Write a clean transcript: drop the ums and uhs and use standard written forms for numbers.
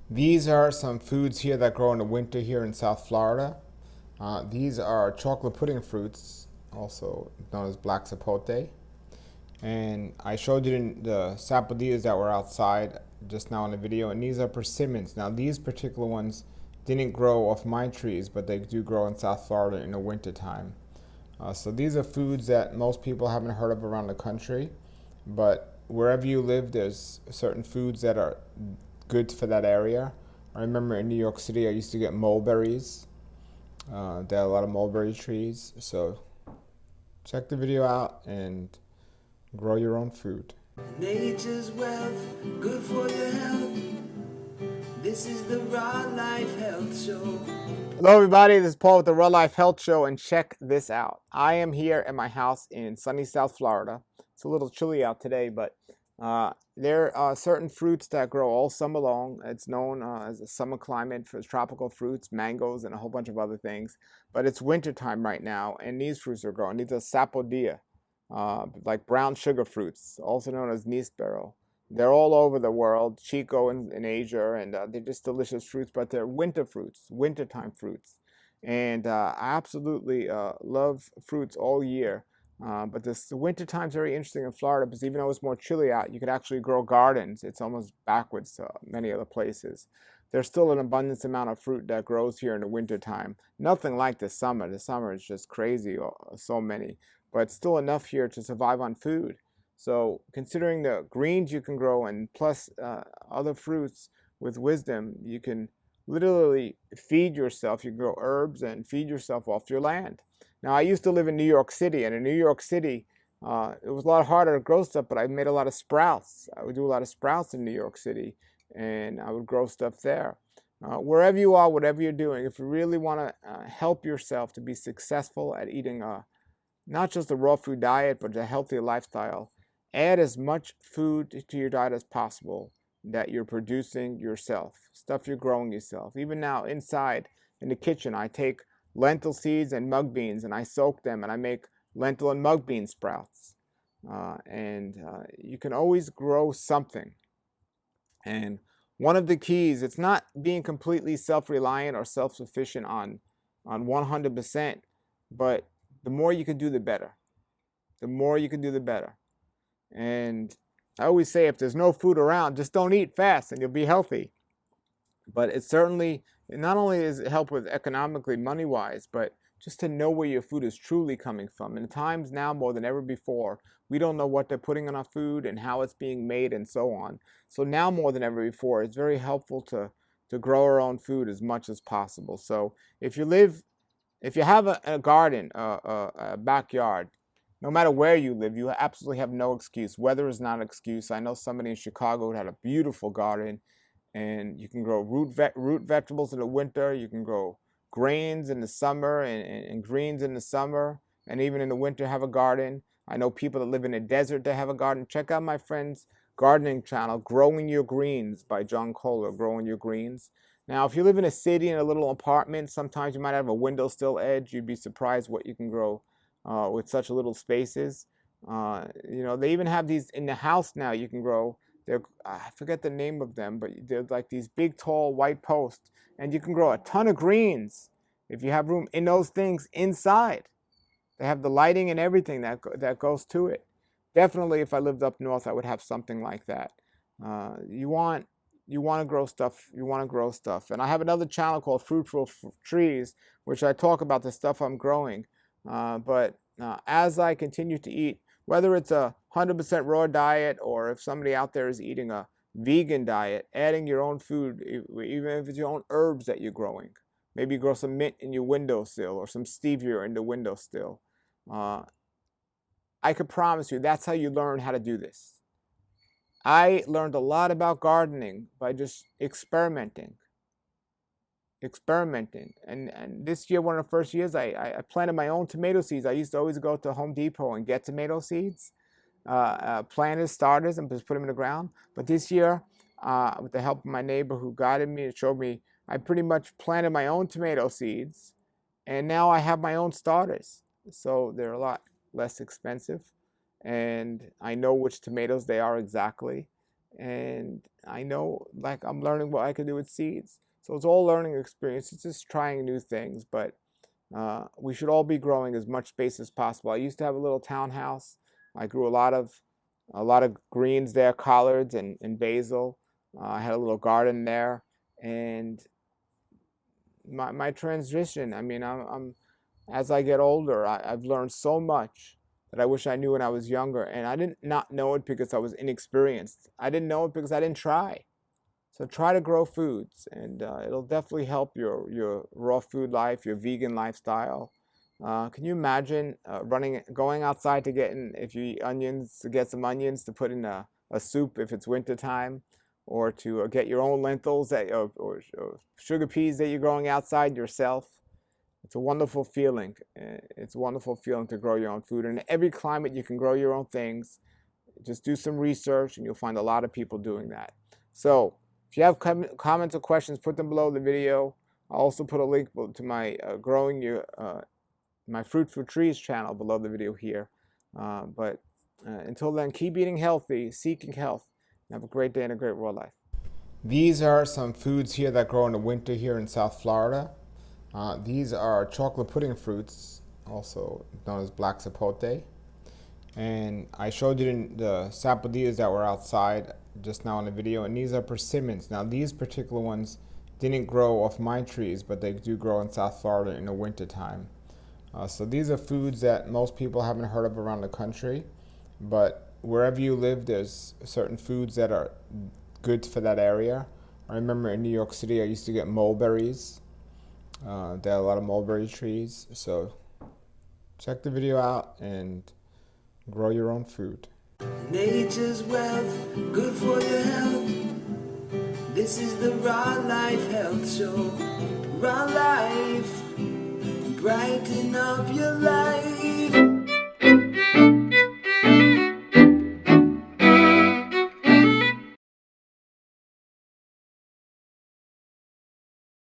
These are some foods here that grow in the winter here in South Florida. These are chocolate pudding fruits, also known as black sapote. And I showed you the sapodillas that were outside just now in the video, and these are persimmons. Now, these particular ones didn't grow off my trees, but they do grow in South Florida in the winter time. So these are foods that most people haven't heard of around the country, but wherever you live, there's certain foods that are good for that area. I remember in New York City, I used to get mulberries. There are a lot of mulberry trees, so check the video out and grow your own food. Nature's wealth, good for your health. This is the Raw Life Health Show. Hello everybody, this is Paul with the Raw Life Health Show, and check this out. I am here at my house in sunny South Florida. It's a little chilly out today, but there are certain fruits that grow all summer long. It's known as a summer climate for tropical fruits, mangoes, and a whole bunch of other things. But it's winter time right now, and these fruits are growing. These are sapodilla, like brown sugar fruits, also known as níspero. They're all over the world, Chico in Asia, and they're just delicious fruits, but they're winter fruits, wintertime fruits. And I absolutely love fruits all year. But this wintertime is very interesting in Florida because even though it's more chilly out, you could actually grow gardens. It's almost backwards to many other places. There's still an abundance amount of fruit that grows here in the wintertime. Nothing like the summer. The summer is just crazy, so many. But still enough here to survive on food. So considering the greens you can grow and plus other fruits with wisdom, you can literally feed yourself. You can grow herbs and feed yourself off your land. Now, I used to live in New York City, and in New York City, it was a lot harder to grow stuff, but I made a lot of sprouts. I would do a lot of sprouts in New York City, and I would grow stuff there. Wherever you are, whatever you're doing, if you really want to help yourself to be successful at eating not just a raw food diet, but a healthier lifestyle, add as much food to your diet as possible that you're producing yourself, stuff you're growing yourself. Even now, inside in the kitchen, I take lentil seeds and mung beans and I soak them and I make lentil and mung bean sprouts. You can always grow something. And one of the keys, it's not being completely self-reliant or self-sufficient on 100%, but the more you can do, the better. The more you can do, the better. And I always say if there's no food around, just don't eat fast and you'll be healthy. But it certainly, not only does it help with economically, money-wise, but just to know where your food is truly coming from. And times now more than ever before, we don't know what they're putting in our food and how it's being made and so on. So now more than ever before, it's very helpful to grow our own food as much as possible. So if you have a garden, a backyard, no matter where you live, you absolutely have no excuse. Weather is not an excuse. I know somebody in Chicago had a beautiful garden, and you can grow root vegetables in the winter. You can grow grains in the summer and greens in the summer, and even in the winter have a garden. I know people that live in the desert that have a garden. Check out my friend's gardening channel, Growing Your Greens by John Kohler, Growing Your Greens. Now, if you live in a city in a little apartment, sometimes you might have a windowsill edge. You'd be surprised what you can grow with such little spaces. They even have these in the house now. You can grow. I forget the name of them, but they're like these big, tall white posts, and you can grow a ton of greens if you have room in those things inside. They have the lighting and everything that goes to it. Definitely, if I lived up north, I would have something like that. You want to grow stuff. You want to grow stuff. And I have another channel called Fruitful Trees, which I talk about the stuff I'm growing. But as I continue to eat, whether it's a 100% raw diet or if somebody out there is eating a vegan diet, adding your own food, even if it's your own herbs that you're growing. Maybe grow some mint in your windowsill or some stevia in the windowsill. I could promise you that's how you learn how to do this. I learned a lot about gardening by just experimenting. And this year, one of the first years, I planted my own tomato seeds. I used to always go to Home Depot and get tomato seeds, planted starters, and just put them in the ground. But this year, with the help of my neighbor who guided me and showed me, I pretty much planted my own tomato seeds, and now I have my own starters. So they're a lot less expensive, and I know which tomatoes they are exactly. and I know like I'm learning what I can do with seeds. So it's all learning experience. It's just trying new things, but we should all be growing as much space as possible. I used to have a little townhouse. I grew a lot of greens there, collards and basil. I had a little garden there, and my transition. I mean, I'm as I get older, I've learned so much that I wish I knew when I was younger, and I didn't not know it because I was inexperienced. I didn't know it because I didn't try. So try to grow foods, and it'll definitely help your raw food life, your vegan lifestyle. Can you imagine going outside to if you eat onions, to get some onions to put in a soup if it's winter time, or to get your own lentils or sugar peas that you're growing outside yourself? It's a wonderful feeling. It's a wonderful feeling to grow your own food. And in every climate, you can grow your own things. Just do some research, and you'll find a lot of people doing that. So if you have comments or questions, put them below the video. I'll also put a link to my my Fruit for Trees channel below the video here. But until then, keep eating healthy, seeking health, and have a great day and a great world life. These are some foods here that grow in the winter here in South Florida. These are chocolate pudding fruits, also known as black sapote. And I showed you the sapodillas that were outside just now in the video, and these are persimmons. Now these particular ones didn't grow off my trees, but they do grow in South Florida in the winter time. So these are foods that most people haven't heard of around the country, but wherever you live, there's certain foods that are good for that area. I remember in New York City, I used to get mulberries. There are a lot of mulberry trees, so check the video out and grow your own food. Nature's wealth, good for your health. This is the Raw Life Health Show. Raw Life, brighten up your life.